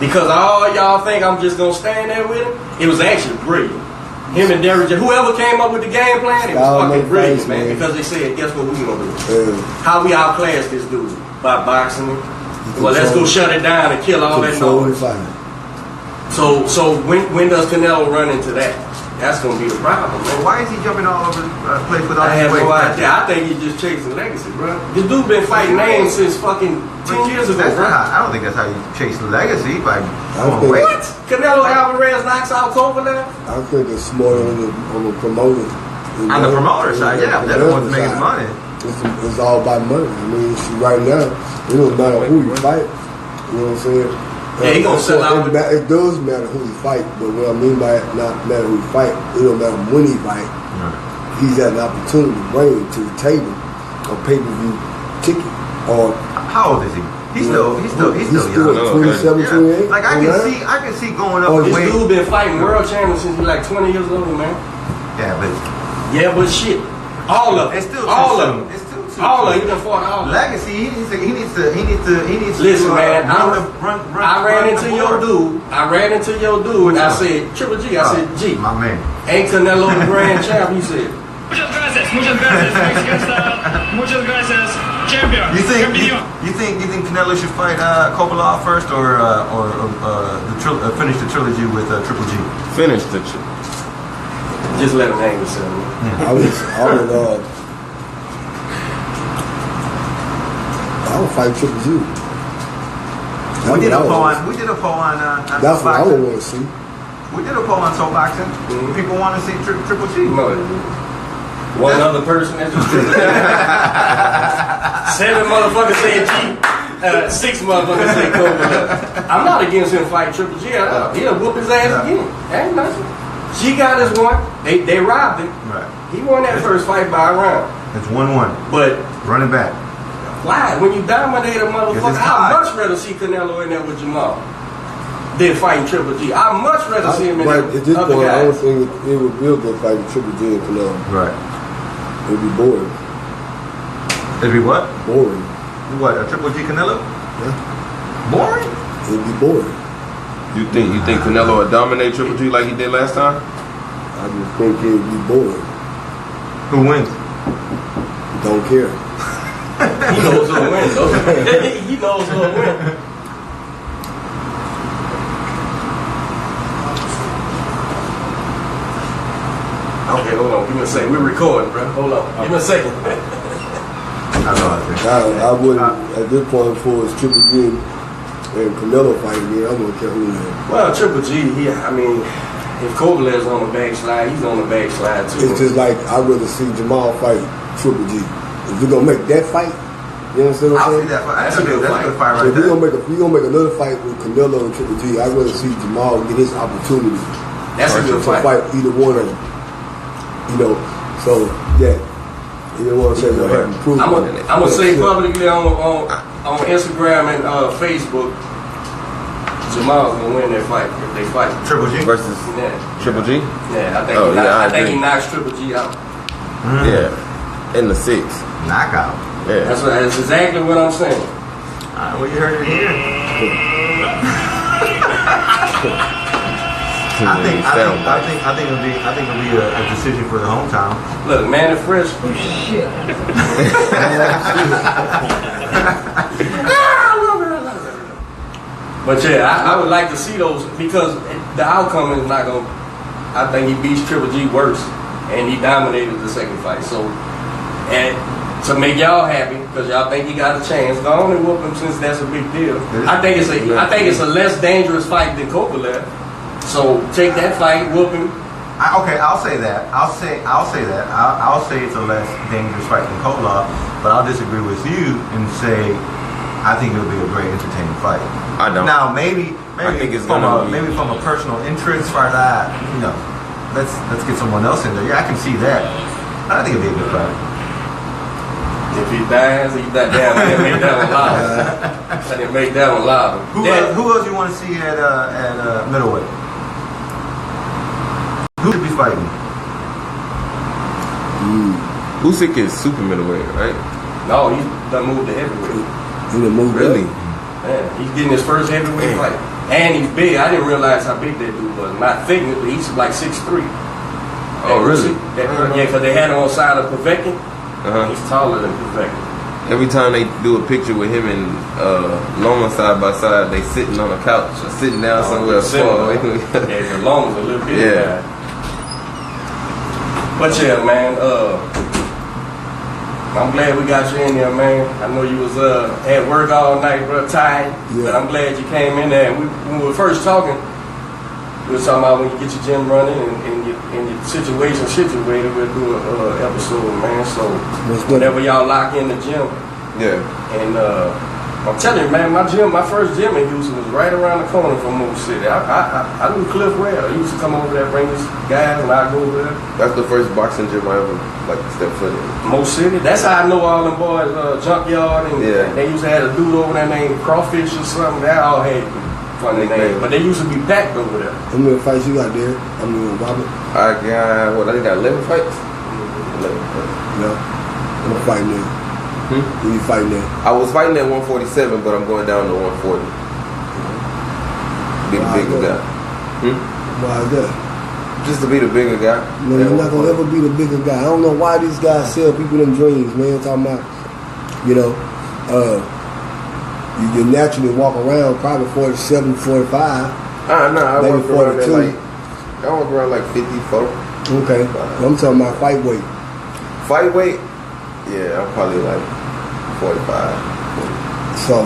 because all y'all think I'm just going to stand there with him, it was actually brilliant. Him and Derrick, whoever came up with the game plan, it was fucking brilliant, man. Because they said, guess what we gonna do? How we outclass this dude? By boxing him? Well, let's go shut it down and kill all that noise. So when does Canelo run into that? That's gonna be the problem, man. Well, why is he jumping all over the place with all I have this weight? no idea. I think he's just chasing legacy, bro. This dude been fighting names since fucking 10 years ago, bro. I don't think that's how you chase legacy by weight. What? Canelo Alvarez knocks out Kovalev? I think it's more on the promoter. On the promoter side, yeah. They're the ones making money. It's all about money. I mean, right now, it don't matter who you fight. You know what I'm saying? Yeah, he gonna sell out. It does matter who he fight, but what I mean by it, not matter who he fight, it don't matter when he fight. Right. He's had an opportunity to bring to the table a pay-per-view ticket. Or how old is he? He's still young. 27, 28. Like I can see going up. This dude been fighting world champions since he's like 20 years old, man. Yeah, but shit, all of them. It's still all of them. It's still all of them. He done fought all of them. Legacy. He needs to. Listen, man. I ran into your dude. And I said, Triple G. I said, G. My man. Ain't Canelo the grand champ? He said. Muchas gracias, Mexican style. Muchas gracias, champion. You think Canelo should fight Kovalev first, or finish the trilogy with Triple G? Finish the trilogy. Just let him hang himself. I would fight Triple G. We did a poll on that's what I would want to see. We did a poll on soul boxing. Mm-hmm. People want to see Triple G. No, one other person that's just 7 motherfuckers say G. 6 motherfuckers say Kovalev. I'm not against him fighting Triple G. He'll whoop his ass again. Ain't nothing. G got his one. They robbed him. Right. He won that first fight by a round. It's 1-1. But running back. Why? When you dominate a motherfucker, I'd much rather see Canelo in there with Jamal than fighting Triple G. I'd much rather see him in there with other guys. I don't think it would be a good fight with Triple G and Canelo. Right. It'd be boring. It'd be what? Boring. What? A Triple G Canelo? Yeah. Boring? It'd be boring. You think Canelo would dominate Triple G like he did last time? I just think it'd be boring. Who wins? Don't care. He knows who'll win, though. He knows who'll win. Okay, hold on. Give me a second. We're recording, bro. Hold on. Give me a second. I wouldn't, at this point, for it's Triple G and Canelo fighting me, I don't care who wins. Well, Triple G, if Kovalev's on the backslide, he's on the backslide too. It's just like I'd rather see Jamal fight Triple G. If you're gonna make that fight, you understand what I'm saying? That's a good fight right there. If we're gonna make another fight with Canelo and Triple G, I'd rather see Jamal get his opportunity. That's a good fight. To fight either one of them. You know, so yeah. You know what I'm saying? I'm gonna say publicly on Instagram and Facebook, Jamal's gonna win that fight if they fight. Triple G versus Triple G. Yeah, I think he knocks Triple G out. Yeah, in the 6th knockout. Yeah, that's exactly what I'm saying. Well, you heard it here. I think it'll be a decision for the hometown. Look, man, it's fresh. But yeah, I would like to see those because the outcome is not going. I think he beats Triple G worse, and he dominated the second fight. So, and to make y'all happy, because y'all think he got a chance, go on and whoop him since that's a big deal. I think it's a less dangerous fight than Kovalev. So take that fight, whoop him. I'll say that. I'll say it's a less dangerous fight than Kovalev, but I'll disagree with you and say I think it'll be a great, entertaining fight. I don't. Now maybe from a personal interest, as far as let's get someone else in there. Yeah, I can see that. I think it'll be a good fight. If he dies, he dies. Damn, I didn't make that one loud. I didn't make that one loud. Who else you want to see at middleweight? Who should be fighting? Usyk is super middleweight, right? No, he done moved to heavyweight. He done moved really? Man, he's getting his first heavyweight fight. And he's big. I didn't realize how big that dude was. Not technically, he's like 6'3". Oh, really? Yeah, because they had him on side of Povetkin. He's taller than Povetkin. Every time they do a picture with him and Loma side by side, they sitting on a couch or sitting down somewhere. Yeah, Loma's a little bit. Yeah. But yeah, man, I'm glad we got you in there, man. I know you was at work all night, bro, tired. Yeah. But I'm glad you came in there. When we were first talking, we were talking about when you get your gym running and your situation situated, we'll do an episode, man. So whenever y'all lock in the gym. Yeah. And I'm telling you, man, my first gym in Houston was right around the corner from Moose City. I knew Cliff well. He used to come over there, bring his guys, and I'd go over there. That's the first boxing gym I ever stepped foot in. Moose City. That's how I know all them boys, Junkyard, and they used to have a dude over there named Crawfish or something. They all had funny names, but they used to be packed over there. How many fights you got there? Robert? I got 11 fights. 11 fights. No. I'm fighting there. Who you fighting there? I was fighting at 147, but I'm going down to 140. Be the bigger guy. Why is that? Just to be the bigger guy. No, you're not gonna ever be the bigger guy. I don't know why these guys sell people them dreams, man. Talking about, you naturally walk around probably 47, 45. I maybe walk around 42. I walk around like 54. Okay. I'm talking about fight weight. Fight weight? Yeah, I'm probably like 45. So,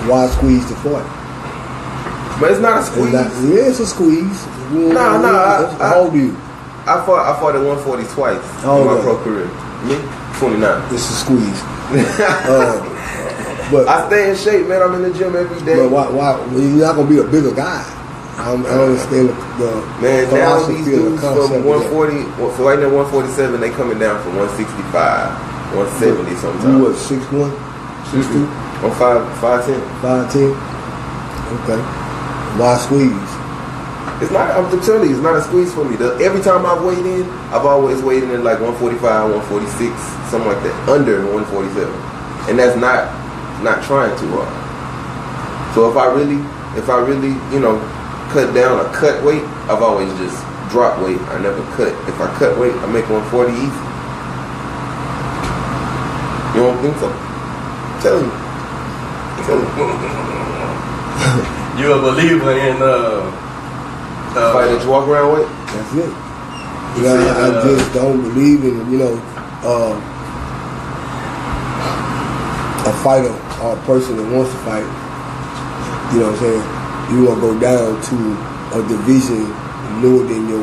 why squeeze the 40? But it's not a squeeze. It's a squeeze. No. How old are you? I fought at 140 twice in my pro career. Me? 29. It's a squeeze. But I stay in shape, man. I'm in the gym every day. But why you're not gonna be a bigger guy? I don't understand the man. Now these dudes from 140, right now 147, they coming down from 165, 170 sometimes. You what, 6'1", 6'2"? I'm 5'10". 5'10". Okay. Why squeeze? It's not. I'm telling you, it's not a squeeze for me. Every time I've weighed in, I've always weighed in like 145, 146, something like that, under 147, and that's not trying too hard. So if I really, cut down or cut weight, I've always just dropped weight. I never cut. If I cut weight, I make 140 easy. You don't think so? Tell me. You a believer in fight that you walk around with? That's it. I just don't believe in a fighter or a person that wants to fight. You know what I'm saying? You want to go down to a division lower than your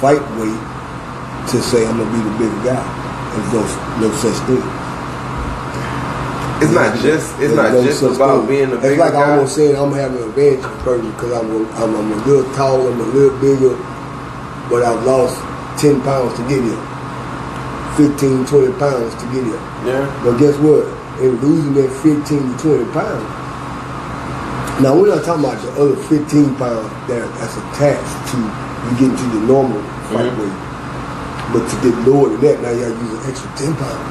fight weight to say I'm gonna be the bigger guy. There's no such thing. It's not just about being the bigger guy. It's like I almost saying I'm having an advantage because I'm a little tall, I'm a little bigger, but I've lost 10 pounds to get here. 15, 20 pounds to get here. Yeah. But guess what? In losing that 15 to 20 pounds, now we're not talking about the other 15 pounds that's attached to you getting to your normal fight weight. But to get lower than that, now you got to use an extra 10 pounds.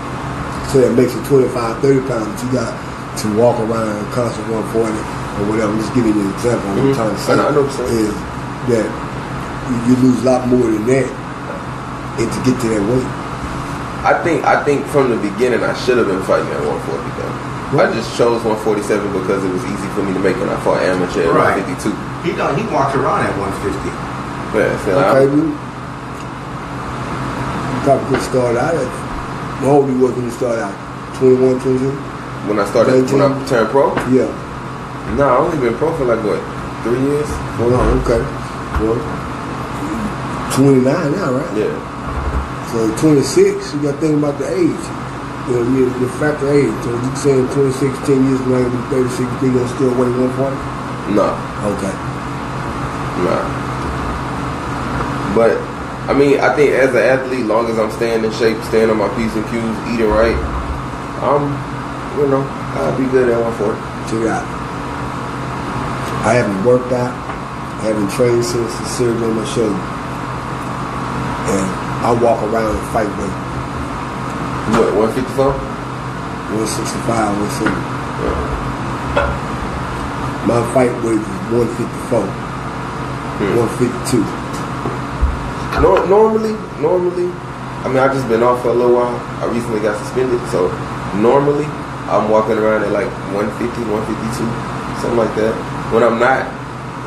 So that makes it 25, 30 pounds that you got to walk around constant 140 or whatever. I'm just giving you an example. What I'm trying to say is that you lose a lot more than that and to get to that weight. I think from the beginning I should have been fighting at 140 though. I just chose 147 because it was easy for me to make when I fought amateur at 152. He walked around at 150. Okay, dude. Probably could start out at. How old you was when you started out? 21, 22? When I started, 19? when I turned pro? Yeah. No, I only been pro for like what, 3 years? Hold on, okay. Well, 29 now, right? Yeah. So 26, you got to think about the age. You know, the factor age. So you saying 26, 10 years from now, you'll be 36, you gonna still weigh 140? No. Okay. Nah. But I mean, I think as an athlete, long as I'm staying in shape, staying on my P's and Q's, eating right, I'll be good at 140. Check it out. I haven't worked out, I haven't trained since the surgery on my shoulder. And I walk around and fight weight. What, 154? 165, 170. My fight weight is 154, 152. Normally, I mean, I've just been off for a little while. I recently got suspended, so normally I'm walking around at like 150, 152, something like that. When I'm not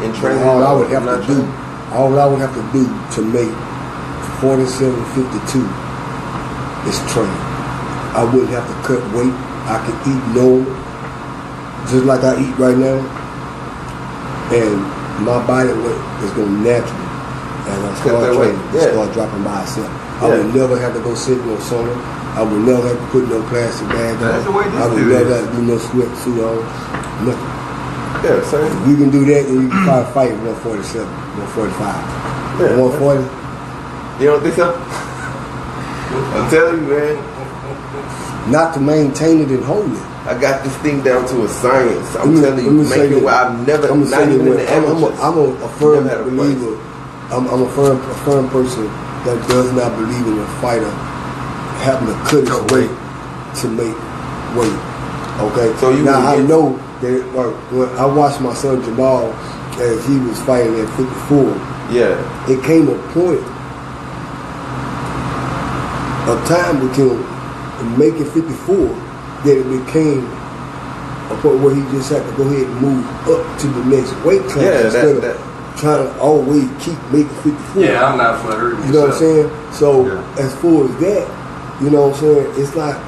in training, all I would have to do to make 47.52 is train. I wouldn't have to cut weight. I could eat normal, just like I eat right now, and my body weight is going to naturally. And I start training, start dropping by itself. I would never have to go sit in no sauna. I would never have to put no plastic bag on. That's the way this I would never have to do no sweatsuit on. Nothing. Yeah, same. If you can do that, then you can probably fight 147, 145. Yeah. 140. You don't think so? I'm telling you, man. Not to maintain it and hold it. I got this thing down to a science. I'm telling you, make it where I've never, not even in the amateurs. I'm a firm believer. I'm a firm person that does not believe in a fighter having to cut his weight to make weight. Okay. So you now I know that when I watched my son Jamal as he was fighting at 54. Yeah. It came a point, a time with him making 54 that it became a point where he just had to go ahead and move up to the next weight class instead of trying to always keep making 54. Yeah, I'm not for hurting you know what I'm saying? So as far as that, you know what I'm saying, it's not.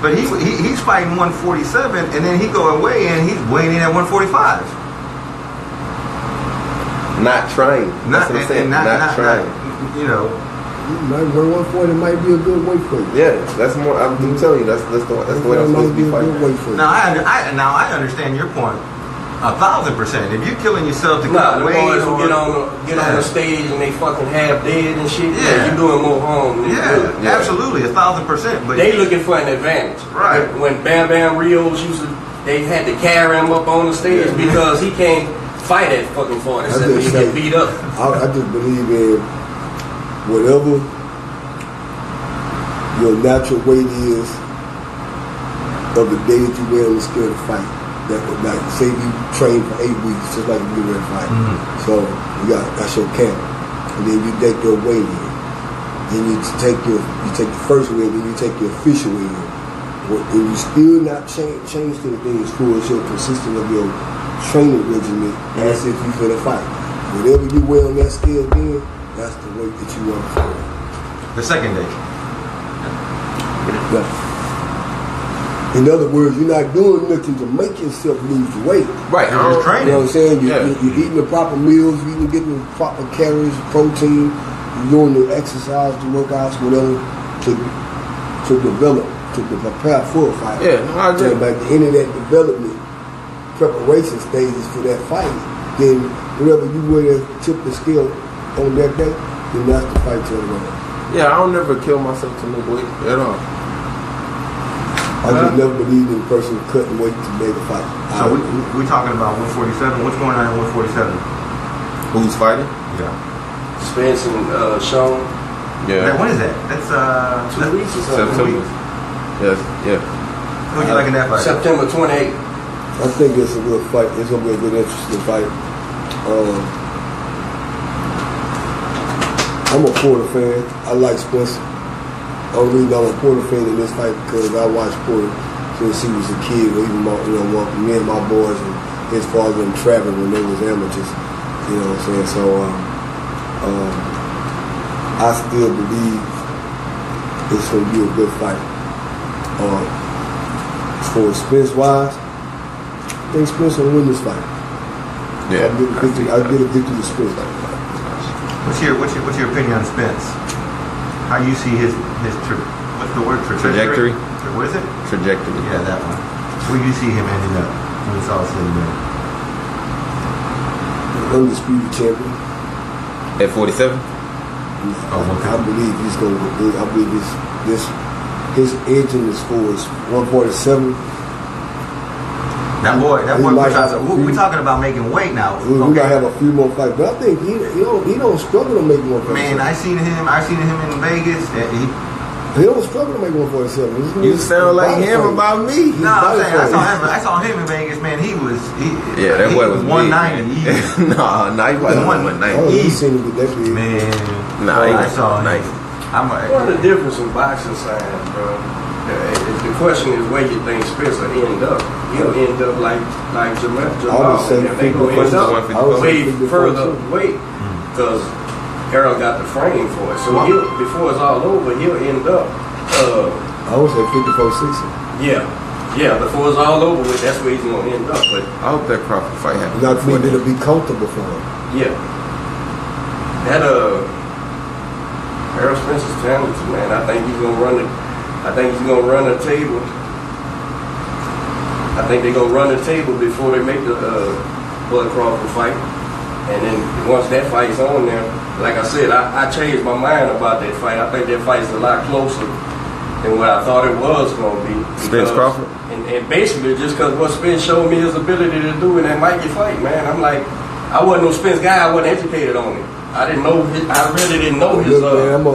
But he's fighting 147, and then he go away and he's weighing in at 145. Not trying. That's what I'm saying. Not trying. You know. 140 might be a good weight for you. Yeah, that's more. I'm telling you, that's the way I'm supposed to be fighting. Now I understand your point 1,000%. If you're killing yourself to the weight, boys who get on the stage and they fucking half dead and shit. Yeah, you're doing more harm than good. Absolutely, 1,000%. But they looking for an advantage. Right. When Bam Bam Rios they had to carry him up on the stage because he can't fight at fucking 47. He get beat up. I just believe in whatever your natural weight is of the day that you wear on the scale to fight. That would, like, say you train for 8 weeks, just like you ready to fight. So that's your camp, and then you take your weight in. Then you take the first weight, then you take your official weight in. And you still not changed anything as far as your consistency of your training regimen as if you finna fight. Whatever you weigh on that scale, then that's the weight that you want to fight. The second day. Yeah. In other words, you're not doing nothing to make yourself lose weight. Right. You're just training. You know what I'm saying? You're eating the proper meals, you're getting the proper calories, protein, you're doing the exercise, the workouts, whatever, to develop, to prepare for a fight. Yeah, I agree. And by the end of that development, preparation stages for that fight, then whatever you were to tip the scale on that day, then that's the fight you're going. Yeah, I don't never kill myself to make weight at all. I just never believed in a person cutting weight to make a fight. So we talking about 147. What's going on in 147? Who's fighting? Yeah. Spence and Sean. Yeah. When is that? That's 2 weeks or something. September. Yes. Yeah. Who'd you like in that fight? September 28th. I think it's a good fight. It's gonna be a good, interesting fight. I'm a Porter fan. I like Spencer. The only reason I'm a Porter fan in this fight because I watched Porter since he was a kid. Even me and my boys and his father and traveling when they was amateurs. You know what I'm saying? So I still believe it's going to be a good fight. As far as Spence wise, I think Spence will win this fight. Yeah, I'll get a victory to Spence. What's your opinion on Spence? How you see his what's the word for trajectory? What is it? Trajectory. Yeah, that one. Where do you see him ending up when it's all said and done? Undisputed champion. At 47? I believe he's going to. I believe his edge in the score is 147. That boy, we're talking about making weight now. We might have a few more fights, but I think he don't struggle to make 147. Man, I seen him in Vegas. He don't struggle to make 147. You sound like him about me. No, I'm saying I saw him in Vegas. Man, that boy was 190. No, he wasn't 190. Oh, you seen him with that big. Man, I saw him. One of the difference in boxing science, bro. The question is where you think Spencer end up. He'll end up like Jamal. They go end up way further weight because Harold got the frame for it. So before it's all over, he'll end up. I would say 54-60. Yeah. Before it's all over with, that's where he's gonna end up. But I hope that Crawford fight happens. Not for me, it'll be comfortable for him. Yeah. That Harold Spencer's talented, man. I think he's gonna run the table. I think they're gonna run the table before they make the Bud Crawford fight. And then once that fight's on there, like I said, I changed my mind about that fight. I think that fight's a lot closer than what I thought it was gonna be. Spence Crawford? And basically just because what Spence showed me his ability to do in that Mikey fight, man. I'm like, I wasn't no Spence guy, I wasn't educated on it. I really didn't know his man,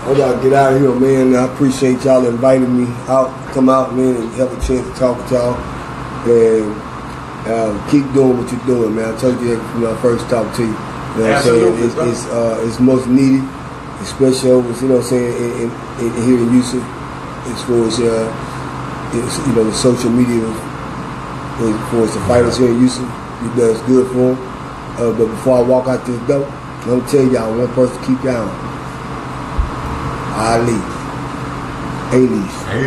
I gotta get out of here, man. I appreciate y'all inviting me out, come out, man, and have a chance to talk with y'all. And keep doing what you're doing, man. I told you that when I first talked to you. You know what I'm saying? It's most needed, especially over, you know what I'm saying, in here in Houston, as far as the social media, as far as the fighters here in Houston, it does good for them. But before I walk out this door, I'm gonna tell y'all one person to keep y'all on. Ali. A-Leaf. Hey,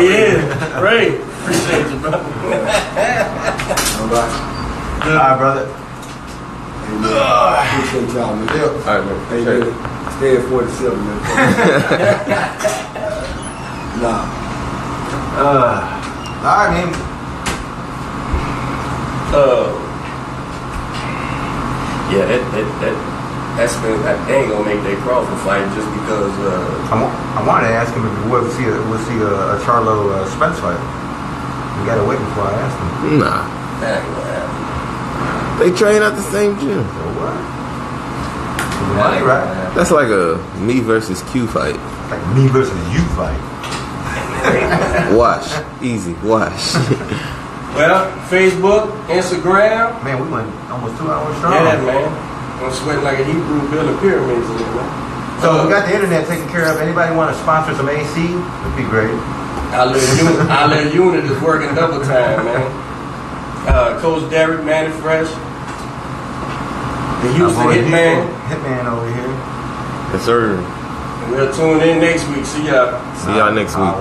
yeah. Ray. Appreciate you, brother. All right, brother. Appreciate y'all, man. All right, man. Hey, man. Stay at 47, man. Nah. All right, man. Yeah, they ain't gonna make that Crawford fight just because. I wanted to ask him if we'll see a Charlo Spence fight. We gotta wait before I ask him. Nah, That ain't gonna happen. they train at the same gym. So what? Money, right? That's like a me versus Q fight. Like me versus you fight. Wash, easy, wash. Well, Facebook, Instagram. Man, we went almost 2 hours strong. Yeah, man. I'm sweating like a Hebrew building pyramids in there, man. So we got the internet taken care of. Anybody want to sponsor some AC? That'd be great. Our little unit is working double time, man. Coach Derek, Manny Fresh. The Houston Hitman. Hitman over here. Yes, sir. We'll tune in next week. See y'all. See y'all next week.